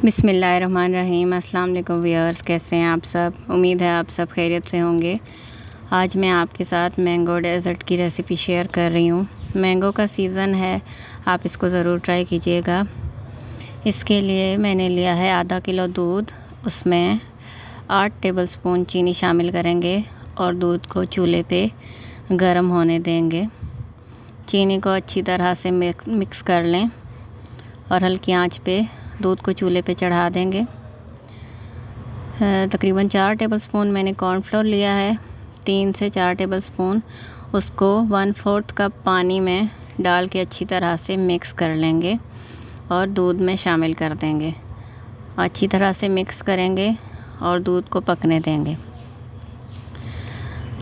बिस्मिल्लाहिर्रहमानिर्रहीम। अस्सलाम वालेकुम व्यूअर्स, कैसे हैं आप सब। उम्मीद है आप सब खैरियत से होंगे। आज मैं आपके साथ मैंगो डेज़र्ट की रेसिपी शेयर कर रही हूँ। मैंगो का सीज़न है, आप इसको ज़रूर ट्राई कीजिएगा। इसके लिए मैंने लिया है आधा किलो दूध, उसमें 8 टेबलस्पून चीनी शामिल करेंगे और दूध को चूल्हे पे गर्म होने देंगे। चीनी को अच्छी तरह से मिक्स कर लें और हल्की आंच पे दूध को चूल्हे पे चढ़ा देंगे। तकरीबन 4 टेबलस्पून मैंने कॉर्नफ्लोर लिया है, 3 से 4 टेबलस्पून उसको 1/4 कप पानी में डाल के अच्छी तरह से मिक्स कर लेंगे और दूध में शामिल कर देंगे। अच्छी तरह से मिक्स करेंगे और दूध को पकने देंगे।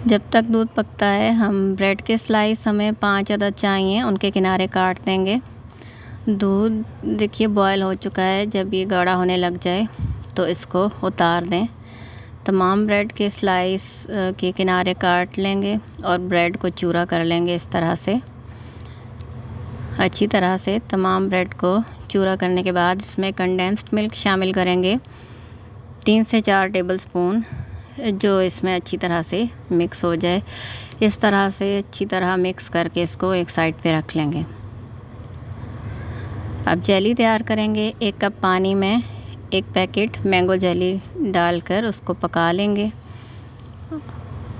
जब तक दूध पकता है, हम ब्रेड के स्लाइस हमें 5 अदद चाहिए, उनके किनारे काट देंगे। दूध देखिए बॉयल हो चुका है। जब ये गाढ़ा होने लग जाए तो इसको उतार दें। तमाम ब्रेड के स्लाइस के किनारे काट लेंगे और ब्रेड को चूरा कर लेंगे इस तरह से। अच्छी तरह से तमाम ब्रेड को चूरा करने के बाद इसमें कंडेंस्ड मिल्क शामिल करेंगे, 3 से 4 टेबलस्पून, जो इसमें अच्छी तरह से मिक्स हो जाए। इस तरह से अच्छी तरह मिक्स करके इसको एक साइड पे रख लेंगे। अब जेली तैयार करेंगे। 1 कप पानी में 1 पैकेट मैंगो जेली डालकर उसको पका लेंगे।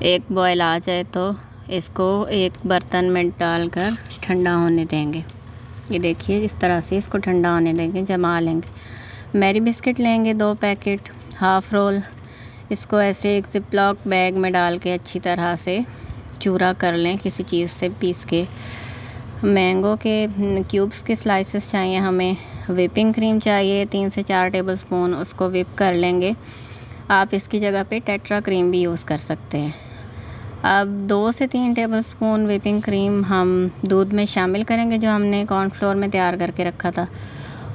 एक बॉयल आ जाए तो इसको एक बर्तन में डालकर ठंडा होने देंगे। ये देखिए इस तरह से इसको ठंडा होने देंगे, जमा लेंगे। मैरी बिस्किट लेंगे 2 पैकेट, हाफ़ रोल। इसको ऐसे एक ज़िपलॉक बैग में डाल के अच्छी तरह से चूरा कर लें, किसी चीज़ से पीस के। मैंगो के क्यूब्स के स्लाइसेस चाहिए हमें। व्हिपिंग क्रीम चाहिए 3 से 4 टेबलस्पून, उसको व्हिप कर लेंगे। आप इसकी जगह पे टेट्रा क्रीम भी यूज़ कर सकते हैं। अब 2 से 3 टेबलस्पून व्हिपिंग क्रीम हम दूध में शामिल करेंगे, जो हमने कॉर्नफ्लोर में तैयार करके रखा था,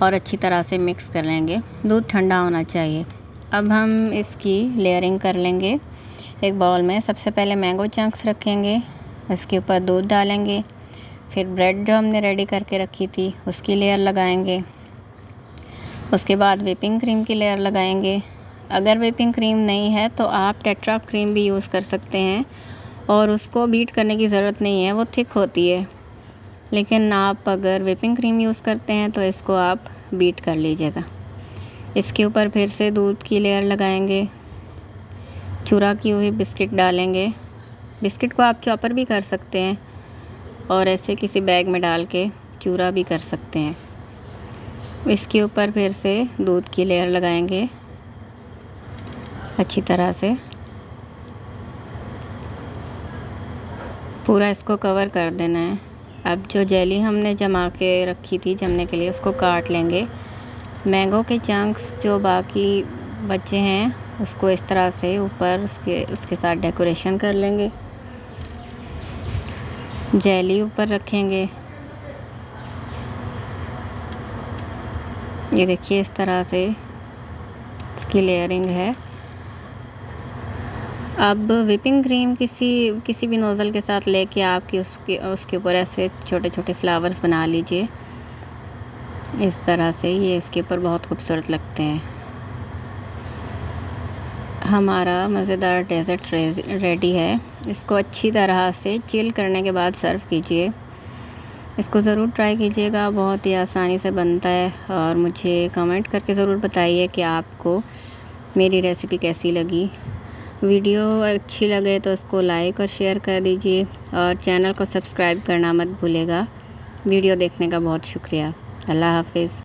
और अच्छी तरह से मिक्स कर लेंगे। दूध ठंडा होना चाहिए। अब हम इसकी लेयरिंग कर लेंगे। एक बाउल में सबसे पहले मैंगो चंक्स रखेंगे, इसके ऊपर दूध डालेंगे, फिर ब्रेड जो हमने रेडी करके रखी थी उसकी लेयर लगाएंगे। उसके बाद व्हिपिंग क्रीम की लेयर लगाएंगे। अगर व्हिपिंग क्रीम नहीं है तो आप टेट्रा क्रीम भी यूज़ कर सकते हैं और उसको बीट करने की ज़रूरत नहीं है, वो थिक होती है। लेकिन आप अगर व्हिपिंग क्रीम यूज़ करते हैं तो इसको आप बीट कर लीजिएगा। इसके ऊपर फिर से दूध की लेयर लगाएंगे, चूरा की हुई बिस्किट डालेंगे। बिस्किट को आप चॉपर भी कर सकते हैं और ऐसे किसी बैग में डाल के चूरा भी कर सकते हैं। इसके ऊपर फिर से दूध की लेयर लगाएंगे अच्छी तरह से, पूरा इसको कवर कर देना है। अब जो जेली हमने जमा के रखी थी जमने के लिए, उसको काट लेंगे। मैंगो के चंक्स जो बाकी बचे हैं उसको इस तरह से ऊपर उसके साथ डेकोरेशन कर लेंगे। जेली ऊपर रखेंगे। ये देखिए इस तरह से इसकी लेयरिंग है। अब व्हिपिंग क्रीम किसी भी नोज़ल के साथ लेके आपकी उसके ऊपर ऐसे छोटे छोटे फ्लावर्स बना लीजिए इस तरह से। ये इसके ऊपर बहुत खूबसूरत लगते हैं। हमारा मज़ेदार डेज़र्ट रेडी है। इसको अच्छी तरह से चिल करने के बाद सर्व कीजिए। इसको ज़रूर ट्राई कीजिएगा, बहुत ही आसानी से बनता है। और मुझे कमेंट करके ज़रूर बताइए कि आपको मेरी रेसिपी कैसी लगी। वीडियो अच्छी लगे तो इसको लाइक और शेयर कर दीजिए और चैनल को सब्सक्राइब करना मत भूलिएगा। वीडियो देखने का बहुत शुक्रिया। अल्लाह हाफ़िज़।